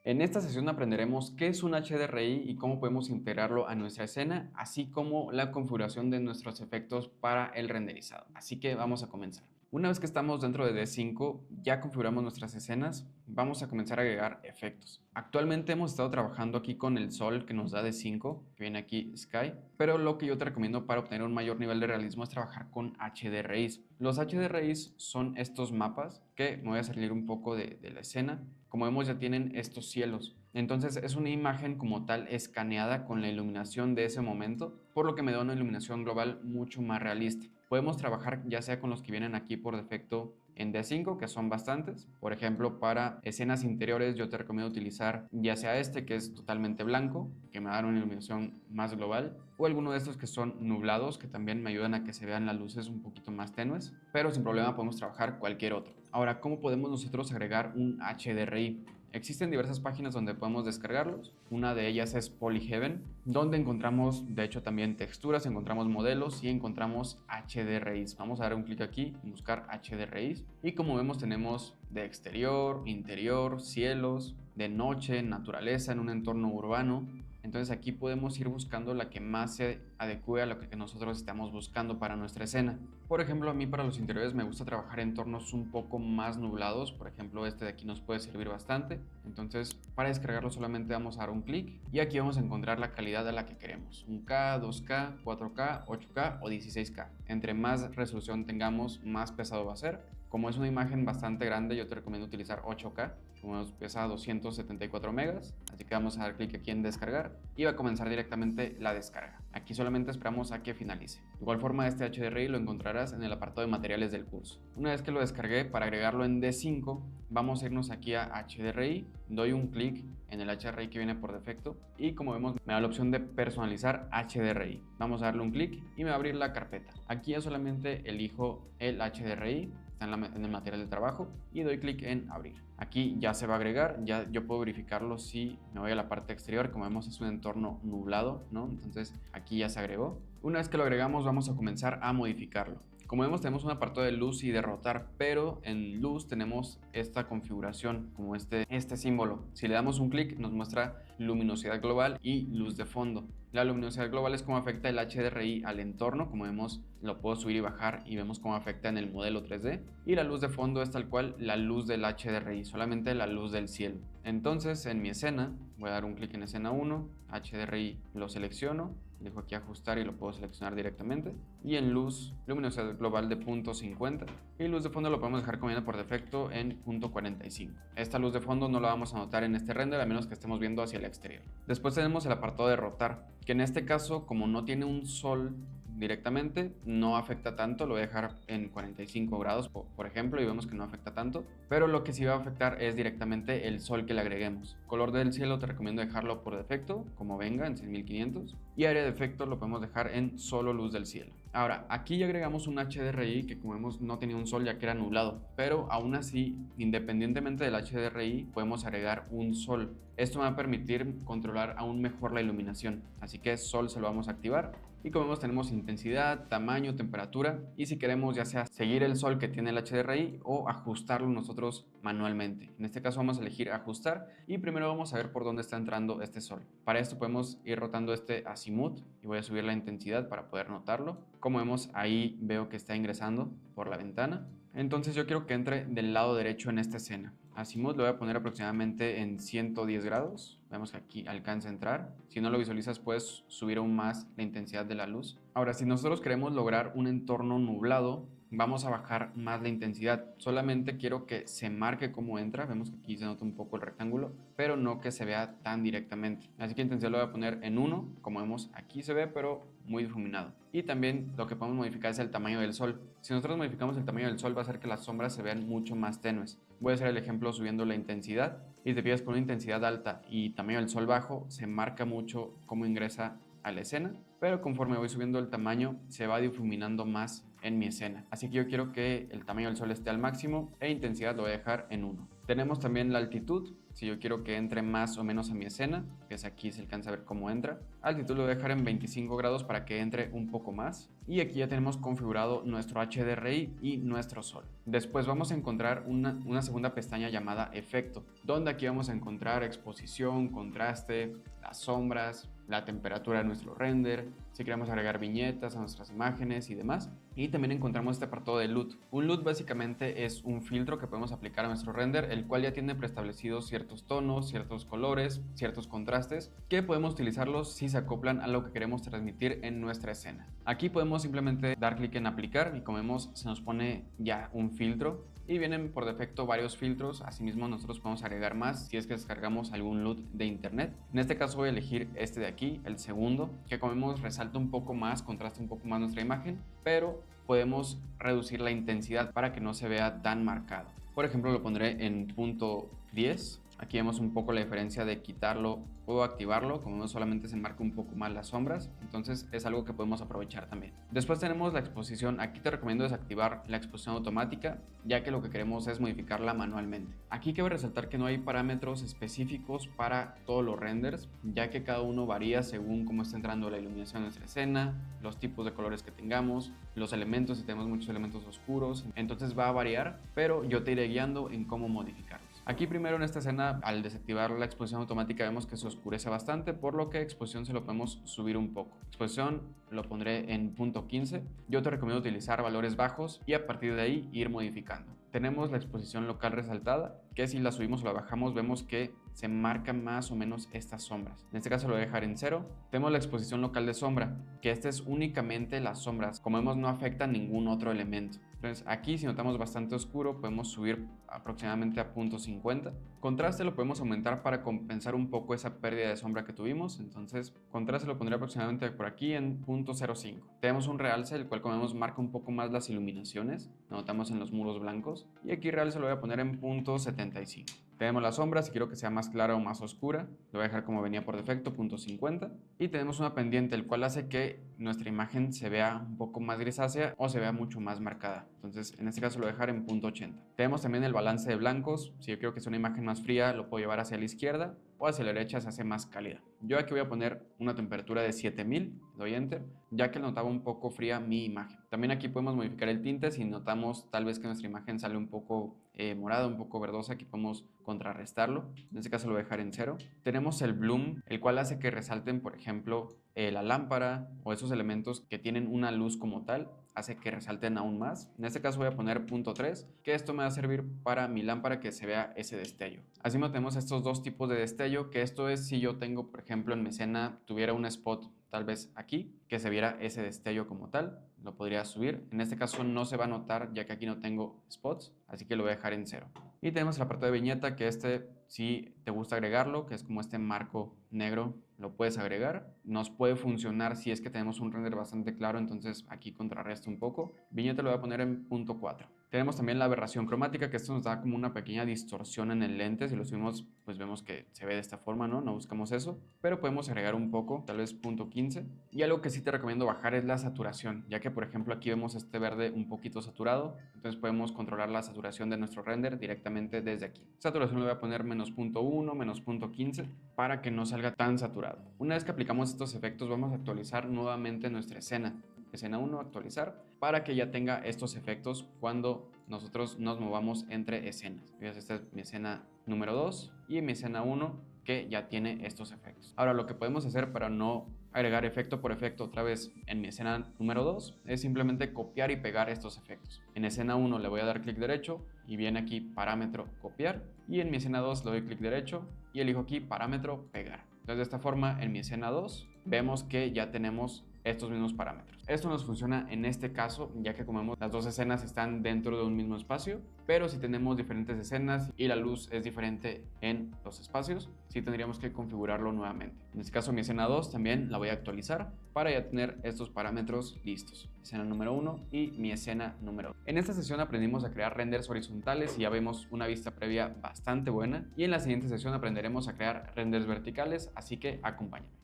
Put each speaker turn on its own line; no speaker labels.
En esta sesión aprenderemos qué es un HDRI y cómo podemos integrarlo a nuestra escena, así como la configuración de nuestros efectos para el renderizado. Así que vamos a comenzar. Una vez que estamos dentro de D5, ya configuramos nuestras escenas, vamos a comenzar a agregar efectos. Actualmente hemos estado trabajando aquí con el sol que nos da D5, que viene aquí Sky, pero lo que yo te recomiendo para obtener un mayor nivel de realismo es trabajar con HDRIs. Los HDRIs son estos mapas que me voy a salir un poco de la escena. Como vemos, ya tienen estos cielos. Entonces es una imagen como tal escaneada con la iluminación de ese momento, por lo que me da una iluminación global mucho más realista. Podemos trabajar ya sea con los que vienen aquí por defecto en D5, que son bastantes. Por ejemplo, para escenas interiores yo te recomiendo utilizar ya sea este, que es totalmente blanco, que me da una iluminación más global, o alguno de estos que son nublados, que también me ayudan a que se vean las luces un poquito más tenues, pero sin problema podemos trabajar cualquier otro. Ahora, ¿cómo podemos nosotros agregar un HDRI? Existen diversas páginas donde podemos descargarlos. Una de ellas es Polyheaven, donde encontramos de hecho también texturas, encontramos modelos y encontramos HDRIs. Vamos a dar un clic aquí y buscar HDRIs. Y como vemos tenemos de exterior, interior, cielos, de noche, naturaleza en un entorno urbano. Entonces aquí podemos ir buscando la que más se adecue a lo que nosotros estamos buscando para nuestra escena. Por ejemplo, a mí para los interiores me gusta trabajar en entornos un poco más nublados. Por ejemplo, este de aquí nos puede servir bastante. Entonces, para descargarlo solamente vamos a dar un clic y aquí vamos a encontrar la calidad a la que queremos. 1K, 2K, 4K, 8K o 16K. Entre más resolución tengamos, más pesado va a ser. Como es una imagen bastante grande, yo te recomiendo utilizar 8K, como pesa 274 megas, así que vamos a dar clic aquí en descargar y va a comenzar directamente la descarga. Aquí solamente esperamos a que finalice. De igual forma, este HDRI lo encontrarás en el apartado de materiales del curso. Una vez que lo descargué, para agregarlo en D5, vamos a irnos aquí a HDRI, doy un clic en el HDRI que viene por defecto y como vemos me da la opción de personalizar HDRI. Vamos a darle un clic y me va a abrir la carpeta. Aquí ya solamente elijo el HDRI, está en el material de trabajo y doy clic en abrir. Aquí ya se va a agregar, ya yo puedo verificarlo si me voy a la parte exterior. Como vemos es un entorno nublado, ¿no? Entonces aquí ya se agregó. Una vez que lo agregamos vamos a comenzar a modificarlo. Como vemos tenemos un apartado de luz y de rotar, pero en luz tenemos esta configuración como este símbolo. Si le damos un clic nos muestra luminosidad global y luz de fondo. La luminosidad global es cómo afecta el HDRI al entorno, como vemos lo puedo subir y bajar y vemos cómo afecta en el modelo 3D. Y la luz de fondo es tal cual la luz del HDRI, solamente la luz del cielo. Entonces en mi escena voy a dar un clic en escena 1, HDRI lo selecciono, dejo aquí ajustar y lo puedo seleccionar directamente. Y en luz, luminosidad global de 0.50 y luz de fondo lo podemos dejar como viene por defecto en 0.45. Esta luz de fondo no la vamos a notar en este render a menos que estemos viendo hacia el exterior. Después tenemos el apartado de rotar, que en este caso como no tiene un sol directamente no afecta tanto, lo voy a dejar en 45 grados por ejemplo y vemos que no afecta tanto, pero lo que sí va a afectar es directamente el sol que le agreguemos. Color del cielo te recomiendo dejarlo por defecto como venga en 6500 y área de efecto lo podemos dejar en solo luz del cielo. Ahora aquí ya agregamos un HDRI que como vemos no tenía un sol ya que era nublado, pero aún así independientemente del HDRI podemos agregar un sol. Esto me va a permitir controlar aún mejor la iluminación, así que sol se lo vamos a activar y como vemos tenemos intensidad, tamaño, temperatura y si queremos ya sea seguir el sol que tiene el HDRI o ajustarlo nosotros manualmente. En este caso vamos a elegir ajustar y primero vamos a ver por dónde está entrando este sol. Para esto podemos ir rotando este azimut y voy a subir la intensidad para poder notarlo. Como vemos ahí veo que está ingresando por la ventana. Entonces yo quiero que entre del lado derecho en esta escena. Azimut lo voy a poner aproximadamente en 110 grados. Vemos que aquí alcanza a entrar. Si no lo visualizas puedes subir aún más la intensidad de la luz. Ahora, si nosotros queremos lograr un entorno nublado, vamos a bajar más la intensidad. Solamente quiero que se marque cómo entra. Vemos que aquí se nota un poco el rectángulo, pero no que se vea tan directamente. Así que la intensidad lo voy a poner en 1. Como vemos aquí se ve, pero muy difuminado. Y también lo que podemos modificar es el tamaño del sol. Si nosotros modificamos el tamaño del sol va a hacer que las sombras se vean mucho más tenues. Voy a hacer el ejemplo subiendo la intensidad. Y te fijas con una intensidad alta y tamaño del sol bajo, se marca mucho cómo ingresa a la escena, pero conforme voy subiendo el tamaño se va difuminando más en mi escena. Así que yo quiero que el tamaño del sol esté al máximo e intensidad lo voy a dejar en 1. Tenemos también la altitud, si yo quiero que entre más o menos a mi escena, que es aquí, se alcanza a ver cómo entra. Altitud lo voy a dejar en 25 grados para que entre un poco más. Y aquí ya tenemos configurado nuestro HDRI y nuestro sol. Después vamos a encontrar una segunda pestaña llamada efecto, donde aquí vamos a encontrar exposición, contraste, las sombras, la temperatura de nuestro render, si queremos agregar viñetas a nuestras imágenes y demás. Y también encontramos este apartado de LUT. Un LUT básicamente es un filtro que podemos aplicar a nuestro render, el cual ya tiene preestablecidos ciertos tonos, ciertos colores, ciertos contrastes, que podemos utilizarlos si se acoplan a lo que queremos transmitir en nuestra escena. Aquí podemos simplemente dar clic en aplicar y como vemos se nos pone ya un filtro. Y vienen por defecto varios filtros, asimismo nosotros podemos agregar más si es que descargamos algún LUT de internet. En este caso voy a elegir este de aquí, el segundo, que como vemos resalta un poco más, contrasta un poco más nuestra imagen, pero podemos reducir la intensidad para que no se vea tan marcado. Por ejemplo, lo pondré en punto 10. Aquí vemos un poco la diferencia de quitarlo o activarlo, como vemos solamente se marca un poco más las sombras, entonces es algo que podemos aprovechar también. Después tenemos la exposición. Aquí te recomiendo desactivar la exposición automática, ya que lo que queremos es modificarla manualmente. Aquí cabe resaltar que no hay parámetros específicos para todos los renders, ya que cada uno varía según cómo está entrando la iluminación en nuestra escena, los tipos de colores que tengamos, los elementos, si tenemos muchos elementos oscuros, entonces va a variar, pero yo te iré guiando en cómo modificarlos. Aquí primero en esta escena, al desactivar la exposición automática, vemos que se oscurece bastante, por lo que exposición se lo podemos subir un poco. Exposición lo pondré en punto 15. Yo te recomiendo utilizar valores bajos y a partir de ahí ir modificando. Tenemos la exposición local resaltada, que si la subimos o la bajamos vemos que se marcan más o menos estas sombras. En este caso lo voy a dejar en 0. Tenemos la exposición local de sombra, que esta es únicamente las sombras. Como vemos no afecta a ningún otro elemento. Entonces aquí si notamos bastante oscuro podemos subir aproximadamente a punto 50. Contraste lo podemos aumentar para compensar un poco esa pérdida de sombra que tuvimos. Entonces contraste lo pondré aproximadamente por aquí en punto 0.5. Tenemos un realce el cual como vemos marca un poco más las iluminaciones. Lo notamos en los muros blancos. Y aquí realce lo voy a poner en punto 75. Tenemos la sombra, si quiero que sea más clara o más oscura, lo voy a dejar como venía por defecto, punto 50. Y tenemos una pendiente, el cual hace que nuestra imagen se vea un poco más grisácea o se vea mucho más marcada. Entonces, en este caso lo voy a dejar en punto 80. Tenemos también el balance de blancos. Si yo quiero que sea una imagen más fría, lo puedo llevar hacia la izquierda o hacia la derecha, se hace más cálida. Yo aquí voy a poner una temperatura de 7000, doy enter, ya que notaba un poco fría mi imagen. También aquí podemos modificar el tinte si notamos tal vez que nuestra imagen sale un poco morada, un poco verdosa, aquí podemos contrarrestarlo. En este caso lo voy a dejar en 0. Tenemos el bloom, el cual hace que resalten, por ejemplo, la lámpara o esos elementos que tienen una luz como tal, hace que resalten aún más. En este caso voy a poner punto 3, que esto me va a servir para mi lámpara que se vea ese destello. Así tenemos estos dos tipos de destello, que esto es si yo tengo, por ejemplo, en mi escena tuviera un spot tal vez aquí, que se viera ese destello como tal, lo podría subir. En este caso no se va a notar ya que aquí no tengo spots, así que lo voy a dejar en 0. Y tenemos el apartado de viñeta, que si te gusta agregarlo, que es como este marco negro, lo puedes agregar. Nos puede funcionar si es que tenemos un render bastante claro, entonces aquí contrarresta un poco. Viñeta lo voy a poner en punto 4. Tenemos también la aberración cromática, que esto nos da como una pequeña distorsión en el lente. Si lo subimos, pues vemos que se ve de esta forma, ¿no? No buscamos eso, pero podemos agregar un poco, tal vez punto 15. Y algo que sí te recomiendo bajar es la saturación, ya que por ejemplo aquí vemos este verde un poquito saturado, entonces podemos controlar la saturación de nuestro render directamente desde aquí. Saturación le voy a poner menos punto 1, menos punto 15, para que no salga tan saturado. Una vez que aplicamos estos efectos, vamos a actualizar nuevamente nuestra escena. Escena 1, actualizar, para que ya tenga estos efectos cuando nosotros nos movamos entre escenas. Esta es mi escena número 2 y mi escena 1, que ya tiene estos efectos. Ahora lo que podemos hacer para no agregar efecto por efecto otra vez en mi escena número 2 es simplemente copiar y pegar estos efectos. En escena 1 le voy a dar clic derecho y viene aquí parámetro copiar, y en mi escena 2 le doy clic derecho y elijo aquí parámetro pegar. Entonces de esta forma en mi escena 2 vemos que ya tenemos estos mismos parámetros. Esto nos funciona en este caso, ya que como vemos las dos escenas están dentro de un mismo espacio, pero si tenemos diferentes escenas y la luz es diferente en los espacios, sí tendríamos que configurarlo nuevamente. En este caso mi escena 2 también la voy a actualizar para ya tener estos parámetros listos. Escena número 1 y mi escena número 2. En esta sesión aprendimos a crear renders horizontales y ya vemos una vista previa bastante buena, y en la siguiente sesión aprenderemos a crear renders verticales, así que acompáñame.